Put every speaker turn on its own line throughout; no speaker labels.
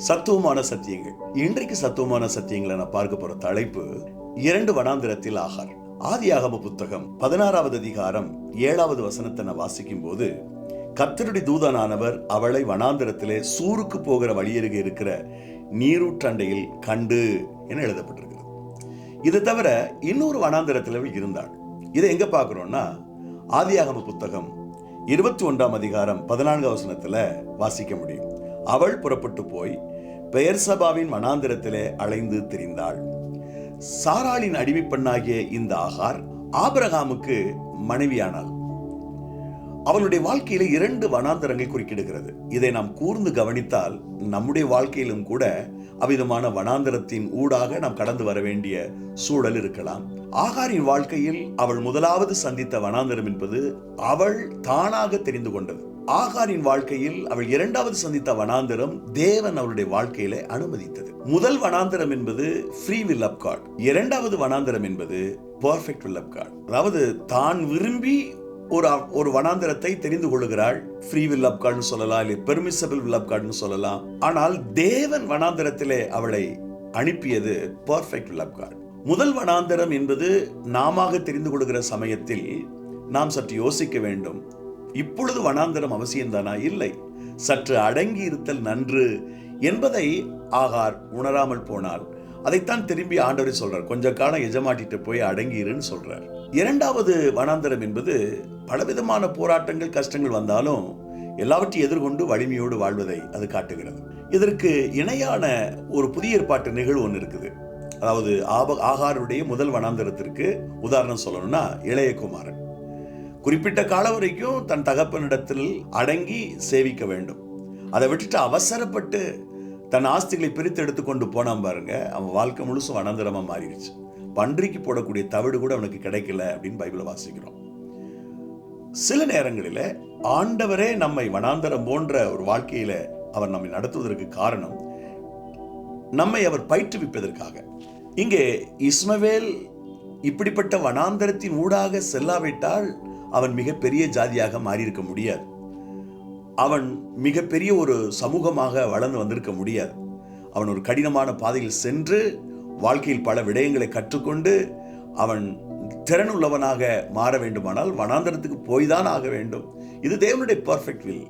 சத்துவமான சத்தியங்கள். இன்றைக்கு சத்துவமான சத்தியங்களை நான் பார்க்க போற தலைப்பு 2 வனாந்திரத்தில் ஆகார். ஆதியாகம புத்தகம் 16வது அதிகாரம் 7வது வசனத்தை நான் வாசிக்கும் போது, கர்த்தருடைய தூதனானவர் அவளை வனாந்திரத்திலே சூருக்கு போகிற வழியருகே இருக்கிற நீரூற்றண்டையில் கண்டு என எழுதப்பட்டிருக்கிறது. இது தவிர இன்னொரு வனாந்திரத்தில் இருந்தாள். இதை எங்க பார்க்கிறோம்னா, ஆதியாகம புத்தகம் 21ஆம் அதிகாரம் 14வது வசனத்துல வாசிக்க முடியும். அவள் புறப்பட்டு போய் பெயர்சபாவின் வனாந்திரத்திலே அலைந்து திரிந்தாள். சாராளின் அடிமை பெண்ணாகிய இந்த ஆகார் ஆபிரகாமுக்கு மனைவியானாள். அவளுடைய வாழ்க்கையில 2 வனாந்தரங்கள் குறுக்கிடுகிறது. இதை நாம் கூர்ந்து கவனித்தால் நம்முடைய வாழ்க்கையிலும் கூட அவ்விதமான வனாந்தரத்தின் ஊடாக நாம் கடந்து வர வேண்டிய சூழல் இருக்கலாம். ஆகாரின் வாழ்க்கையில் அவள் முதலாவது சந்தித்த வனாந்தரம் என்பது அவள் தானாக தெரிந்து கொண்டது. ஆகாரின் வாழ்க்கையில் அவள் 2வது சந்தித்த வனாந்தரம் தேவன் அவளுடைய வாழ்க்கையில அனுமதித்தது. முதல் வனாந்தரம் என்பது ஃப்ரீ வில் ஆஃப் காட். 2வது வனாந்தரம் என்பது பெர்ஃபெக்ட் வில் ஆஃப் காட். அதாவது தான் விரும்பி ஒரு வனாந்தரத்தை தெரிந்து கொள்ளுகிறாள். ஃப்ரீ வில் ஆஃப் காட்னு சொல்லலாம், இல்லை பெர்மிசபிள் வில் ஆஃப் காட்னு சொல்லலாம். ஆனால் தேவன் வனாந்தரத்திலே அவளை அனுப்பியது பெர்ஃபெக்ட் வில் ஆஃப் காட். முதல் வனாந்தரம் என்பது நாம தெரிந்து கொள்கிற சமயத்தில் நாம் சற்று யோசிக்க வேண்டும். இப்பொழுது வனாந்தரம் அவசியம்தானா? இல்லை. சற்று அடங்கி இருத்தல் நன்று என்பதை ஆகார் உணராமல் போனால் அதைத்தான் திரும்பி ஆண்டவர் சொல்றார். கொஞ்ச காலம் எஜமாட்டிட்டு போய் அடங்கிருன்னு சொல்றார். 2வது வனாந்தரம் என்பது பலவிதமான போராட்டங்கள், கஷ்டங்கள் வந்தாலும் எல்லாவற்றையும் எதிர்கொண்டு வலிமையோடு வாழ்வதை அது காட்டுகிறது. இதற்கு இணையான ஒரு புதிய ஏற்பாட்டு நிகழ்வு ஒன்று இருக்குது. அதாவது ஆகாருடைய முதல் வனாந்தரத்திற்கு உதாரணம் சொல்லணும்னா, இளைய குமாரன் குறிப்பிட்ட காலம் வரைக்கும் தன் தகப்பனிடத்தில் அடங்கி சேவிக்க வேண்டும். அதை விட்டுட்டு அவசரப்பட்டு தன் ஆஸ்திகளை பிரித்து எடுத்துக்கொண்டு போனான் பாருங்க, அவன் வாழ்க்கை முழுசும் வனாந்தரமா மாறிடுச்சு. பன்றிக்கு போடக்கூடிய தவிடு கூட அவனுக்கு கிடைக்கல அப்படின்னு பைபிளை வாசிக்கிறோம். சில நேரங்களில் ஆண்டவரே நம்மை வனாந்தரம் போன்ற ஒரு வாழ்க்கையில அவர் நம்மை நடத்துவதற்கு காரணம் நம்மை அவர் பயிற்றுவிப்பதற்காக. இங்கே இஸ்மவேல் இப்படிப்பட்ட வனாந்தரத்தின் ஊடாக செல்லாவிட்டால் அவன் மிகப்பெரிய ஜாதியாக மாறியிருக்க முடியாது. அவன் மிகப்பெரிய ஒரு சமூகமாக வளர்ந்து வந்திருக்க முடியாது. அவன் ஒரு கடினமான பாதையில் சென்று வாழ்க்கையில் பல விடயங்களை கற்றுக்கொண்டு அவன் திறனுள்ளவனாக மாற வேண்டுமானால் வனாந்தரத்துக்கு போய்தான் ஆக வேண்டும். இது தேவனுடைய பெர்ஃபெக்ட் வில்.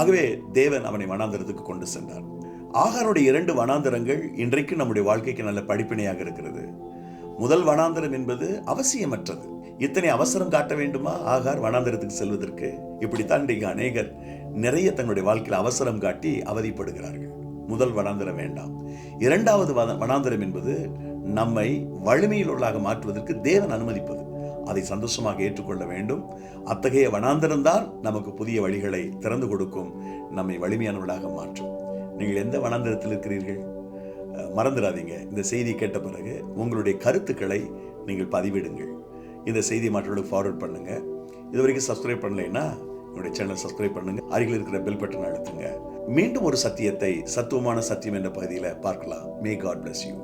ஆகவே தேவன் அவனை வனாந்தரத்துக்கு கொண்டு சென்றார். ஆகாருடைய 2 வனாந்தரங்கள் இன்றைக்கு நம்முடைய வாழ்க்கைக்கு நல்ல படிப்பினையாக இருக்கிறது. முதல் வனாந்தரம் என்பது அவசியமற்றது. இத்தனை அவசரம் காட்ட வேண்டுமா ஆகார் வனாந்தரத்துக்கு செல்வதற்கு? இப்படித்தான் இன்றைக்கு அநேகர் நிறைய தங்களுடைய வாழ்க்கையில் அவசரம் காட்டி அவதிப்படுகிறார்கள். முதல் வனாந்தரம் வேண்டாம். 2வது வனாந்தரம் என்பது நம்மை வலிமையில் உள்ளாக மாற்றுவதற்கு தேவன் அனுமதிப்பது. அதை சந்தோஷமாக ஏற்றுக்கொள்ள வேண்டும். அத்தகைய வனாந்தரம்தான் நமக்கு புதிய வழிகளை திறந்து கொடுக்கும், நம்மை வலிமையானவர்களாக மாற்றும். நீங்கள் எந்த வனாந்தரத்தில் இருக்கிறீர்கள்? மறந்துடாதீங்க. இந்த செய்தி கேட்ட பிறகு உங்களுடைய கருத்துக்களை நீங்கள் பதிவிடுங்கள். இந்த செய்தியை மற்றவர்களுக்கு ஃபார்வர்ட் பண்ணுங்க. இது வரைக்கும் சப்ஸ்கிரைப் பண்ணலைன்னா என்னுடைய சேனல் சப்ஸ்கிரைப் பண்ணுங்க. அருகில் இருக்கிற பெல் பட்டன் அழுத்துங்க. மீண்டும் ஒரு சத்தியத்தை, சத்துவமான சத்தியம் என்ற பகுதியில் பார்க்கலாம். May God bless you.